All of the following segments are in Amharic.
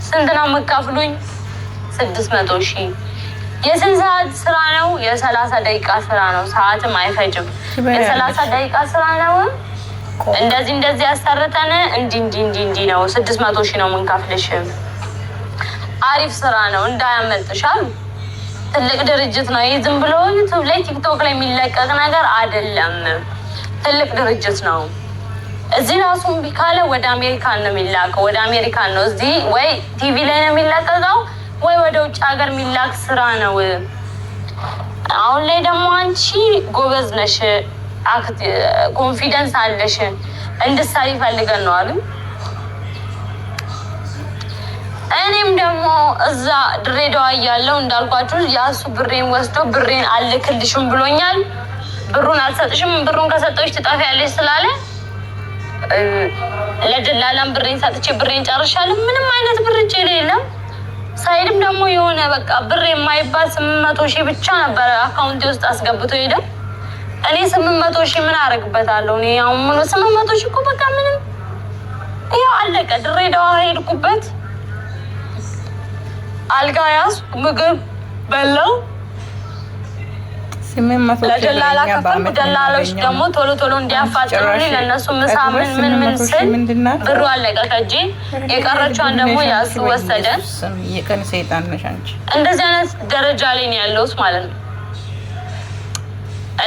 ስንት ነው የምትከፍሉኝ? 600 ሺህ። የስንት ሰዓት ስራ ነው? የ30 ደቂቃ ስራ ነው። ሰዓትም አይፈጅም። የ30 ደቂቃ ስራ ነው። እንደዚህ ያሰርተን እንዲህ ነው። 600 ሺህ ነው የምንከፍልሽ። አሪፍ ስራ ነው እንዳያመልጥሻል። ትልቅ ድርጅት ነው። ይህ ዝም ብሎ ዩቱብ ላይ ቲክቶክ ላይ የሚለቀቅ ነገር አይደለም። ትልቅ ድርጅት ነው። እዚህ ራሱ እምቢ ካለ ወደ አሜሪካን ነው የሚላከው። ወደ አሜሪካን ነው። እዚህ ወይ ቲቪ ላይ ነው የሚለቀቀው ወይ ወደ ውጭ ሀገር የሚላክ ስራ ነው። አሁን ላይ ደግሞ አንቺ ጎበዝ ነሽ፣ ኮንፊደንስ አለሽ፣ እንድትሰሪ ፈልገን ነው አሉ። እኔም ደግሞ እዛ ድሬዳዋ እያለሁ እንዳልኳችሁ ያሱ ብሬን ወስዶ ብሬን አልክልሽም ብሎኛል። ብሩን አልሰጥሽም፣ ብሩን ከሰጠሽ ትጠፊያለሽ ስላለ ለደላላም ብሬን ሰጥቼ ብሬን ጨርሻለሁ። ምንም አይነት ብር እጄ ላይ የለም። ሳይድም ደግሞ የሆነ በቃ ብር የማይባል 800 ሺህ ብቻ ነበረ አካውንቴ ውስጥ አስገብቶ ሄደ። እኔ 800 ሺህ ምን አደርግበታለሁ? እኔ አሁን 800 ሺህ እኮ በቃ ምንም ይኸው አለቀ። ድሬዳዋ ሄድኩበት፣ አልጋ ያዝኩ፣ ምግብ በላው፣ ለደላላ ከፈልኩ። ደላሎች ደግሞ ቶሎ እንዲያፋጥኑልኝ ለእነሱ ምሳ ምን ስል ብሩ አለቀ ከእጄ። የቀረችዋን ደግሞ ያሱ ወሰደ። እንደዚህ አይነት ደረጃ ላይ ነው ያለሁት ማለት ነው።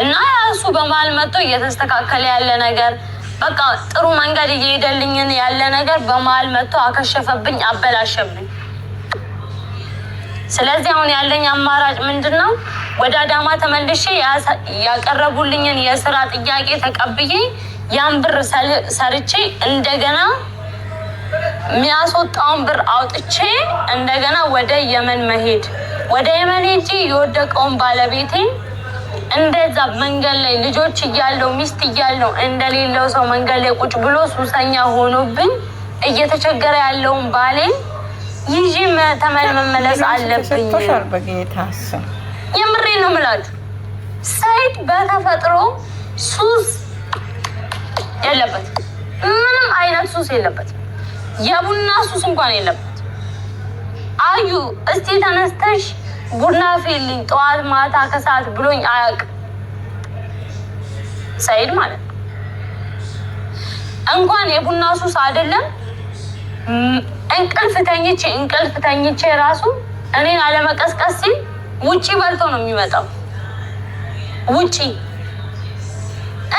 እና ያሱ በመሀል መጥቶ እየተስተካከለ ያለ ነገር በቃ ጥሩ መንገድ እየሄደልኝን ያለ ነገር በመሀል መጥቶ አከሸፈብኝ፣ አበላሸብኝ። ስለዚህ አሁን ያለኝ አማራጭ ምንድን ነው? ወደ አዳማ ተመልሼ ያቀረቡልኝን የስራ ጥያቄ ተቀብዬ ያን ብር ሰርቼ እንደገና የሚያስወጣውን ብር አውጥቼ እንደገና ወደ የመን መሄድ። ወደ የመን ሄጄ የወደቀውን ባለቤቴን እንደዛ መንገድ ላይ ልጆች እያለው ሚስት እያለው እንደሌለው ሰው መንገድ ላይ ቁጭ ብሎ ሱሰኛ ሆኖብኝ እየተቸገረ ያለውን ባሌን ይዤ መመለስ አለብኝ። የምሬ ነው የምላችሁ። ሳይድ በተፈጥሮ ሱስ የለበት፣ ምንም አይነት ሱስ የለበት። የቡና ሱስ እንኳን የለበት። አዩ እስቲ ተነስተሽ ቡና ፊልኝ ጠዋት ማታ ከሰዓት ብሎኝ አያውቅም። ሳይድ ማለት ነው። እንኳን የቡና ሱስ አይደለም እንቅልፍ ተኝቼ ራሱ እኔን አለመቀስቀስ ሲል ውጪ በልቶ ነው የሚመጣው። ውጪ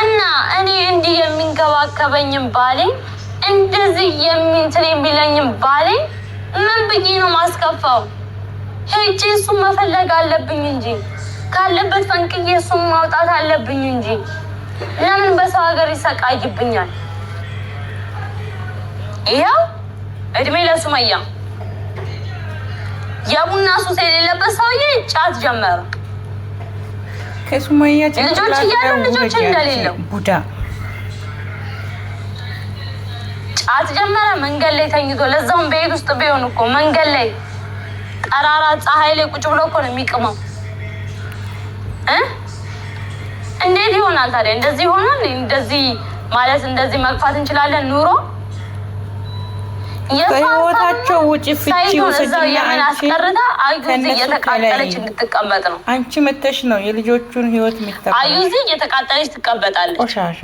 እና እኔ እንዲህ የሚንከባከበኝም ባሌ እንደዚህ እንትን የሚለኝም ባሌ ምን ብዬ ነው ማስከፋው? ሄጄ እሱን መፈለግ አለብኝ እንጂ ካለበት ፈንቅዬ እሱን ማውጣት አለብኝ እንጂ ለምን በሰው ሀገር ይሰቃይብኛል? ይኸው እድሜ ለሱመያ የቡና ሱስ የሌለበት ሰውዬ ጫት ጀመረ። ከሱመያ ልጆች እያሉ ልጆች እንደሌለው ቡዳ ጫት ጀመረ። መንገድ ላይ ተኝቶ ለዛውም ቤት ውስጥ ቢሆን እኮ መንገድ ላይ ጠራራ ፀሐይ ላይ ቁጭ ብሎ እኮ ነው የሚቅመው። እንዴት ይሆናል ታዲያ? እንደዚህ ይሆናል? እንደዚህ ማለት እንደዚህ መግፋት እንችላለን ኑሮ? ከህይወታቸው ውጪ ፍቺ ወሰጅና አስቀርታ አዩዚ እየተቃጠለች እንድትቀመጥ ነው። አንቺ መተሽ ነው የልጆቹን ህይወት የሚተካ። አዩዚ እየተቃጠለች ትቀመጣለች። ቆሻሻ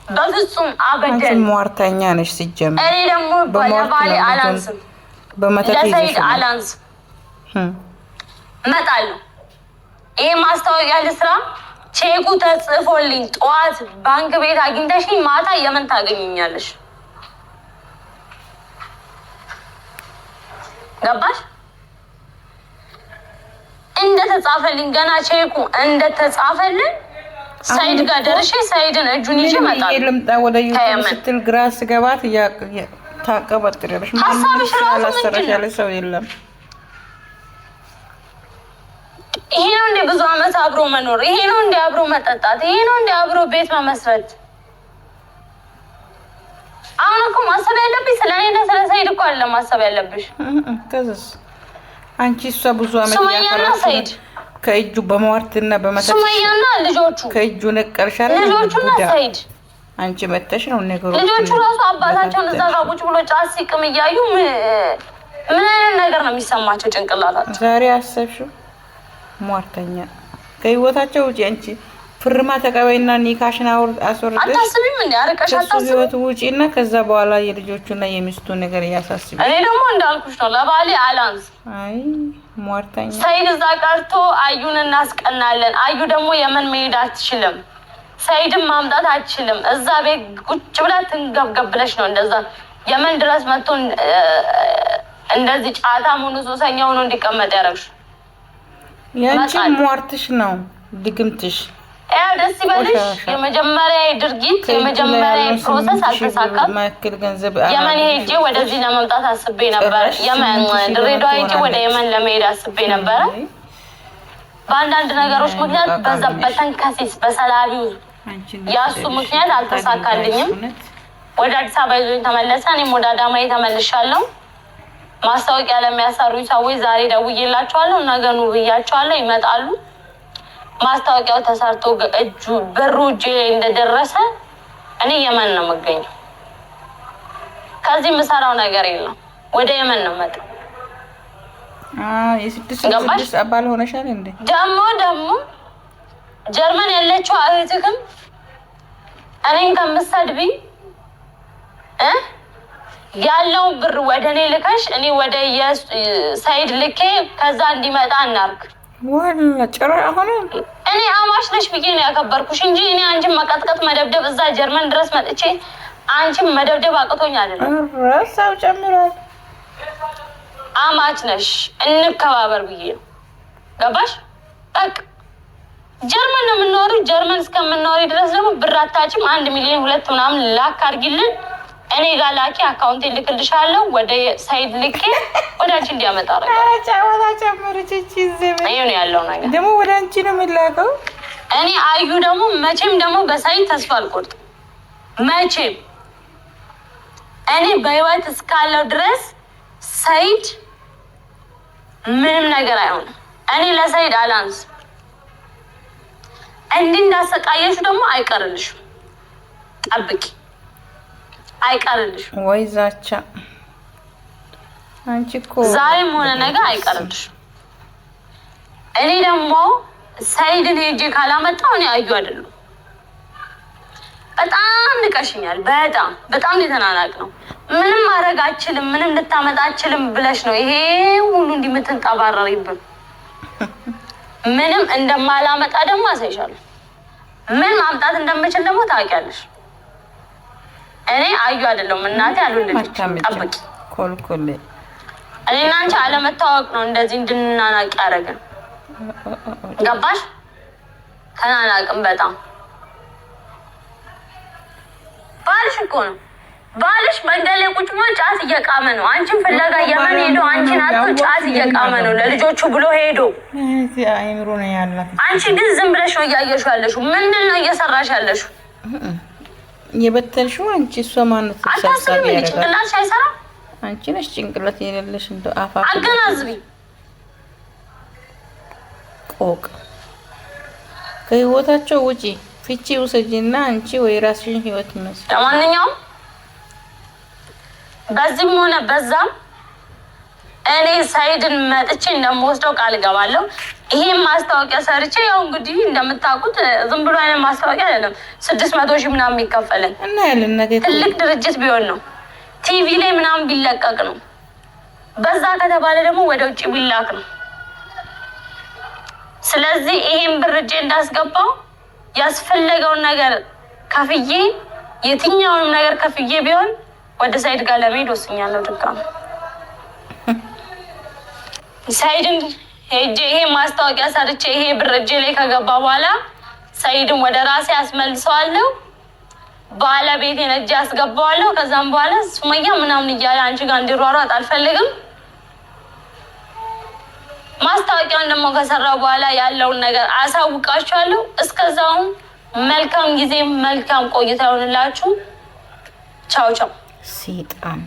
በፍጹም አበደን። ሟርተኛ ነሽ ሲጀምር። እኔ ደግሞ ለባሌ አላንስም፣ ለሰይድ አላንስም። እመጣለሁ። ይሄ ማስታወቂያ ልስራ፣ ቼኩ ተጽፎልኝ ጠዋት ባንክ ቤት አግኝተሽኝ ማታ የምን ታገኙኛለሽ? ገባሽ? እንደተጻፈልኝ ገና ቼኩ እንደተጻፈልኝ ሳይድ ጋር ደርሼ ሳይድን እጁን ይዤ እመጣለሁ። ልምጣ ወደ ዩቲዩብ ስትል ግራ ስገባት ታቀበጥሪያለሽ። ሀሳብሽ ራሱ ምንድን ሰው የለም። ይሄ ነው እንደ ብዙ አመት አብሮ መኖር? ይሄ ነው እንደ አብሮ መጠጣት? ይሄ ነው እንደ አብሮ ቤት መመስረት? አሁን እኮ ማሰብ ያለብሽ ስለ እኔና ስለ ሰይድ እኮ አይደለም ማሰብ ያለብሽ። ከዛስ አንቺ እሷ ብዙ አመት ሱመያና ሰይድ ከእጁ በመዋርትና በመተት ሱመያና ልጆቹ ከእጁ ነቀርሻል። ልጆቹና ሰይድ አንቺ መተሽ ነው ነገሩ። ልጆቹ ራሱ አባታቸውን እዛ ጋር ቁጭ ብሎ ጫት ሲቅም እያዩ ምን አይነት ነገር ነው የሚሰማቸው ጭንቅላታቸው? ዛሬ አሰብሽው ሟርተኛ ከህይወታቸው ውጪ አንቺ ፍርማ ተቀበይና ኒካሽን አስወርደሽ አታስቢም እንዴ? አርቀሽ አታስቢም? ውጪና ከዛ በኋላ የልጆቹና የሚስቱ ነገር ያሳስብ። እኔ ደግሞ እንዳልኩሽ ነው ለባሌ አላንስ። አይ ሟርተኛ ሰይድ እዛ ቀርቶ አዩን እናስቀናለን። አዩ ደግሞ የመን መሄድ አትችልም። ሰይድን ማምጣት አትችልም። እዛ ቤት ቁጭ ብላ ትንገብገብለሽ ነው እንደዛ የመን ድረስ መጥቶ እንደዚህ ጫታ ሆኖ ሱሰኛ ሆኖ እንዲቀመጥ ያደረግሽ ያንቺ ሟርትሽ ነው ድግምትሽ። ደስ ይበልሽ። የመጀመሪያ ድርጊት የመጀመሪያ ፕሮሰስ አልተሳካም። የመን ሄጄ ወደዚህ ለመምጣት አስቤ ነበር። ድሬዳዋ ሄጄ ወደ የመን ለመሄድ አስቤ ነበረ። በአንዳንድ ነገሮች ምክንያት በዛ በተንከሲስ በሰላቢው ያሱ ምክንያት አልተሳካልኝም። ወደ አዲስ አበባ ይዞኝ ተመለሰ። እኔም ወደ አዳማ ተመልሻለሁ። ማስታወቂያ ለሚያሰሩኝ ሰዎች ዛሬ ደውዬላቸዋለሁ። ነገ ኑ ብያቸዋለሁ። ይመጣሉ። ማስታወቂያው ተሰርቶ ብሩ እጄ እንደደረሰ እኔ የመን ነው የምገኘው። ከዚህ የምሰራው ነገር የለም። ወደ የመን ነው መጣ። የስድስት አባል ሆነሻል እንዴ? ደግሞ ጀርመን ያለችው እህትክም እኔን ከምትሰድቢ ያለው ብር ወደ እኔ ልከሽ እኔ ወደ ሰይድ ልኬ ከዛ እንዲመጣ እናርግ። ወላ ጭራ አሁን እኔ አማሽ ነሽ ብዬ ነው ያከበርኩሽ እንጂ እኔ አንቺን መቀጥቀጥ መደብደብ እዛ ጀርመን ድረስ መጥቼ አንቺን መደብደብ አቅቶኝ አይደለም። ራሳው ጨምሯል። አማች ነሽ እንከባበር ብዬ ነው። ገባሽ? በቃ ጀርመን ነው የምንኖረው። ጀርመን እስከምንኖሪ ድረስ ደግሞ ብር አታጭም። 1 ሚሊዮን 2 ምናምን ላክ አድርጊልን እኔ ጋር ላኪ። አካውንቴ ልክልሻለሁ። ወደ ሳይድ ልኬ ወደ አንቺ እንዲያመጣ ይሄ ነው ያለው ነገር። ደግሞ ወደ አንቺ ነው የሚላከው። እኔ አዩ ደግሞ መቼም ደግሞ በሳይድ ተስፋ አልቆርጥም። መቼም እኔ በህይወት እስካለው ድረስ ሳይድ ምንም ነገር አይሆንም። እኔ ለሳይድ አላንስ። እንዲህ እንዳሰቃየሽ ደግሞ አይቀርልሽም። ጠብቂ፣ አይቀርልሽም። ወይ ዛቻ አንቺ እኮ ዛሬም ሆነ ነገር አይቀርልሽም። እኔ ደግሞ ሳይድን ሄጄ ካላመጣው እኔ አዩ አይደለም። በጣም ንቀሽኛል። በጣም የተናናቅ ነው። ምንም ማድረግ አችልም፣ ምንም ልታመጣ አችልም ብለሽ ነው ይሄ ሁሉ እንዲህ የምትንጠባረሪብን። ምንም እንደማላመጣ ደግሞ አሳይሻለሁ። ምን ማምጣት እንደምችል ደግሞ ታውቂያለሽ። እኔ አዩ አይደለም እናቴ አልወለደችም። ጠብቂ። ኮልኮሌ እኔና አንቺ አለመታወቅ ነው እንደዚህ እንድንናናቅ ያደረገን። ገባሽ? ተናናቅም በጣም ባልሽ እኮ ነው። ባልሽ መንገድ ላይ ቁጭ ብሎ ጫት እየቃመ ነው። አንቺን ፍለጋ የመን ሄዶ አንቺን አጥቶ ጫት እየቃመ ነው ለልጆቹ ብሎ ሄዶ። አይምሮ ነው ያላት። አንቺ ግን ዝም ብለሽ ነው እያየሽው ያለሽው። ምንድን ነው እየሰራሽ ያለሽው? የበተልሽው አንቺ። እሷ ማነት አታስብም እንዴ? ጭንቅላትሽ አይሰራም? አንቺ ነሽ ጭንቅላት የሌለሽ። እንደው አፋ አገናዝቢ። ቆቅ ከህይወታቸው ውጪ ፍቺ ውሰጂና አንቺ ወይ ራስሽን ህይወት መስል። ለማንኛውም በዚህም ሆነ በዛም እኔ ሳይድን መጥቼ እንደምወስደው ቃል እገባለሁ። ይሄን ማስታወቂያ ሰርቼ ያው እንግዲህ እንደምታውቁት ዝም ብሎ አይነት ማስታወቂያ አይደለም። 600 ሺህ ምናምን የሚከፈለኝ እና ያለን ነገር ትልቅ ድርጅት ቢሆን ነው። ቲቪ ላይ ምናምን ቢለቀቅ ነው። በዛ ከተባለ ደግሞ ወደ ውጭ ቢላክ ነው። ስለዚህ ይሄን ብር እጄ እንዳስገባው ያስፈለገውን ነገር ከፍዬ የትኛውንም ነገር ከፍዬ ቢሆን ወደ ሳይድ ጋር ለመሄድ ወስኛለሁ። ድጋሚ ሳይድን ሄጄ ይሄ ማስታወቂያ ሰርቼ ይሄ ብር እጄ ላይ ከገባ በኋላ ሳይድን ወደ ራሴ አስመልሰዋለሁ። ባለቤቴን እጄ አስገባዋለሁ። ከዛም በኋላ ሱመያ ምናምን እያለ አንቺ ጋር እንዲሯሯጥ አልፈልግም። ማስታወቂያውን ደግሞ ከሰራው በኋላ ያለውን ነገር አሳውቃችኋለሁ። እስከዛውም መልካም ጊዜ፣ መልካም ቆይታ ይሆንላችሁ። ቻው ቻው። ሰይጣን